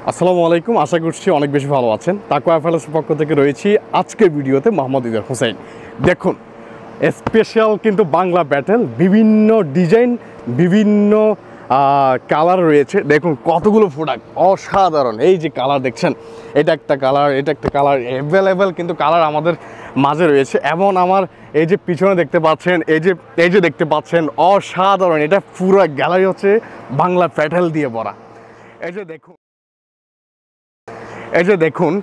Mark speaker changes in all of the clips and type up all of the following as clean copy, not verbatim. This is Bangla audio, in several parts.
Speaker 1: আসসালামু আলাইকুম, আশা করছি অনেক বেশি ভালো আছেন। তাকওয়া অ্যাপারেলসের পক্ষ থেকে রয়েছি আজকের ভিডিওতে মোহাম্মদ ইজার হোসেন। দেখুন, স্পেশাল কিন্তু বাংলা ব্যাটেল, বিভিন্ন ডিজাইন, বিভিন্ন কালার রয়েছে। দেখুন কতগুলো প্রোডাক্ট, অসাধারণ। এই যে কালার দেখছেন, এটা একটা কালার, এটা একটা কালার, অ্যাভেলেবেল কিন্তু কালার আমাদের মাঝে রয়েছে। এমন আমার এই যে পিছনে দেখতে পাচ্ছেন, এই যে দেখতে পাচ্ছেন, অসাধারণ। এটা পুরো গ্যালারি হচ্ছে বাংলা ব্যাটেল দিয়ে ভরা। এই যে দেখুন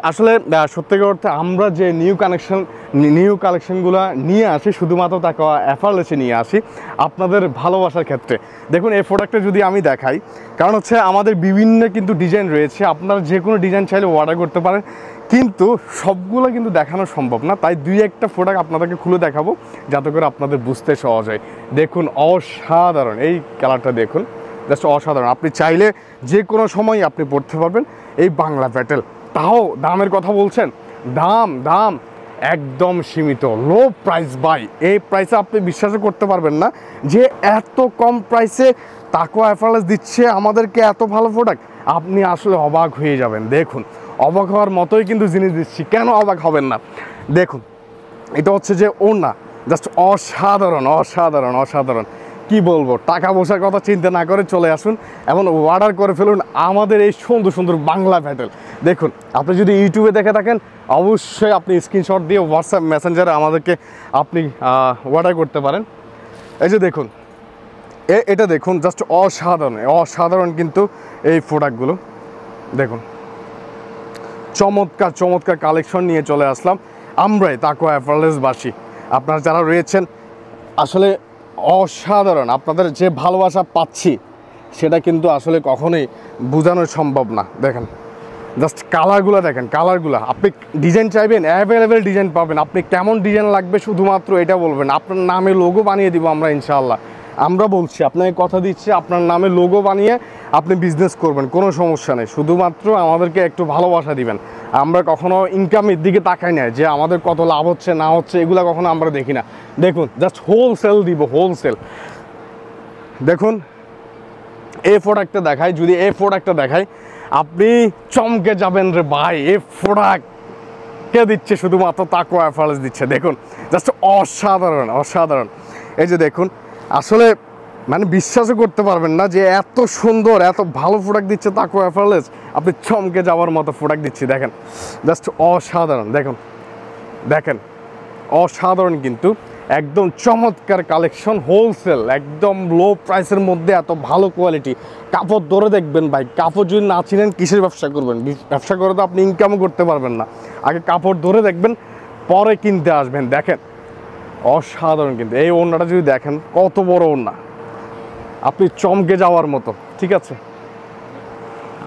Speaker 1: আসলে সত্যিকার অর্থে আমরা যে নিউ কালেকশনগুলো নিয়ে আসি শুধুমাত্র তাকওয়া অ্যাপারেলসে নিয়ে আসি আপনাদের ভালোবাসার ক্ষেত্রে। দেখুন এই প্রোডাক্টটা যদি আমি দেখাই, কারণ হচ্ছে আমাদের বিভিন্ন কিন্তু ডিজাইন রয়েছে, আপনারা যে কোনো ডিজাইন চাইলে অর্ডার করতে পারেন, কিন্তু সবগুলো কিন্তু দেখানো সম্ভব না। তাই দুই একটা প্রোডাক্ট আপনাদেরকে খুলে দেখাবো যাতে করে আপনাদের বুঝতে সহজ হয়। দেখুন অসাধারণ, এই কালারটা দেখুন, জাস্ট অসাধারণ। আপনি চাইলে যে কোনো সময় আপনি পড়তে পারবেন এই বাংলা ব্যাটেল। তাও দামের কথা বলছেন, দাম একদম সীমিত, লো প্রাইস বাই। এই প্রাইসে আপনি বিশ্বাসও করতে পারবেন না যে এত কম প্রাইসে তাকওয়া অ্যাপারেলস দিচ্ছে আমাদেরকে এত ভালো প্রোডাক্ট। আপনি আসলে অবাক হয়ে যাবেন। দেখুন অবাক হওয়ার মতোই কিন্তু জিনিস দিচ্ছি, কেন অবাক হবেন না? দেখুন এটা হচ্ছে যে ওড়না, জাস্ট অসাধারণ অসাধারণ অসাধারণ। কি বলবো, টাকা পয়সার কথা চিন্তা না করে চলে আসুন এবং অর্ডার করে ফেলুন আমাদের এই সুন্দর সুন্দর বাংলা ব্যাটেল। দেখুন আপনি যদি ইউটিউবে দেখে থাকেন, অবশ্যই আপনি স্ক্রিনশট দিয়ে হোয়াটসঅ্যাপ মেসেঞ্জারে আমাদেরকে আপনি অর্ডার করতে পারেন। এই যে দেখুন, এটা দেখুন, জাস্ট অসাধারণ অসাধারণ কিন্তু এই প্রোডাক্টগুলো। দেখুন চমৎকার চমৎকার কালেকশন নিয়ে চলে আসলাম আমরাই তাকওয়া অ্যাপারেলসবাসী। আপনারা যারা রয়েছেন আসলে অসাধারণ, আপনাদের যে ভালোবাসা পাচ্ছি সেটা কিন্তু আসলে কখনোই বোঝানো সম্ভব না। দেখেন জাস্ট কালারগুলো দেখেন, কালারগুলো। আপনি ডিজাইন চাইবেন, অ্যাভেলেবেল ডিজাইন পাবেন। আপনি কেমন ডিজাইন লাগবে শুধুমাত্র এটা বলবেন, আপনার নামে লোগো বানিয়ে দিব আমরা ইনশাআল্লাহ। আমরা বলছি, আপনাকে কথা দিচ্ছি, আপনার নামে লোগো বানিয়ে আপনি বিজনেস করবেন, কোনো সমস্যা নেই। শুধুমাত্র আমাদেরকে একটু ভালোবাসা দিবেন। আমরা কখনো ইনকামের দিকে তাকাই না যে আমাদের কত লাভ হচ্ছে না হচ্ছে, এগুলো কখনো আমরা দেখি না। দেখুন জাস্ট হোলসেল দিব, হোলসেল। দেখুন এই প্রোডাক্টটা দেখাই, যদি এই প্রোডাক্টটা দেখাই আপনি চমকে যাবেন রে ভাই, এই প্রোডাক্ট কে দিচ্ছে? শুধুমাত্র তাকওয়া অ্যাপারেলস দিচ্ছে। দেখুন জাস্ট অসাধারণ অসাধারণ। এই যে দেখুন, আসলে মানে বিশ্বাসও করতে পারবেন না যে এত সুন্দর এত ভালো প্রোডাক্ট দিচ্ছে তাকওয়া অ্যাপারেলস। আপনি চমকে যাওয়ার মতো প্রোডাক্ট দিচ্ছি। দেখেন জাস্ট অসাধারণ। দেখুন দেখেন অসাধারণ, কিন্তু একদম চমৎকার কালেকশন, হোলসেল, একদম লো প্রাইসের মধ্যে এত ভালো কোয়ালিটি। কাপড় ধরে দেখবেন ভাই, কাপড় যদি না চিনেন কিসের ব্যবসা করবেন? ব্যবসা করে তো আপনি ইনকামও করতে পারবেন না। আগে কাপড় ধরে দেখবেন, পরে কিনতে আসবেন। দেখেন অসাধারণ, কিন্তু এই ওড়নাটা যদি দেখেন কত বড় ওড়না, আপনি চমকে যাওয়ার মতো। ঠিক আছে,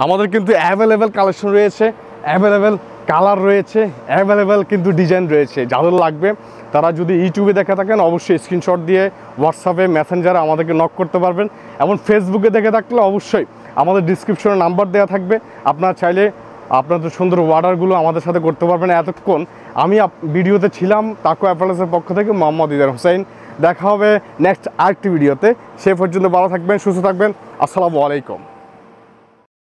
Speaker 1: আমাদের কিন্তু অ্যাভেলেবেল কালেকশন রয়েছে, অ্যাভেলেবেল কালার রয়েছে, অ্যাভেলেবেল কিন্তু ডিজাইন রয়েছে। যাদের লাগবে তারা যদি ইউটিউবে দেখে থাকেন অবশ্যই স্ক্রিনশট দিয়ে হোয়াটসঅ্যাপে মেসেঞ্জারে আমাদেরকে নক করতে পারবেন। এবং ফেসবুকে দেখে থাকলে অবশ্যই আমাদের ডিসক্রিপশনে নাম্বার দেওয়া থাকবে, আপনারা চাইলে আপনাদের সুন্দর অর্ডারগুলো আমাদের সাথে করতে পারবেন। এতক্ষণ আমি ভিডিওতে ছিলাম তাকওয়া অ্যাপারেলসের পক্ষ থেকে মোহাম্মদ ইজার হোসেন। দেখা হবে নেক্সট আরেকটি ভিডিওতে। সে পর্যন্ত ভালো থাকবেন, সুস্থ থাকবেন। আসসালামু আলাইকুম।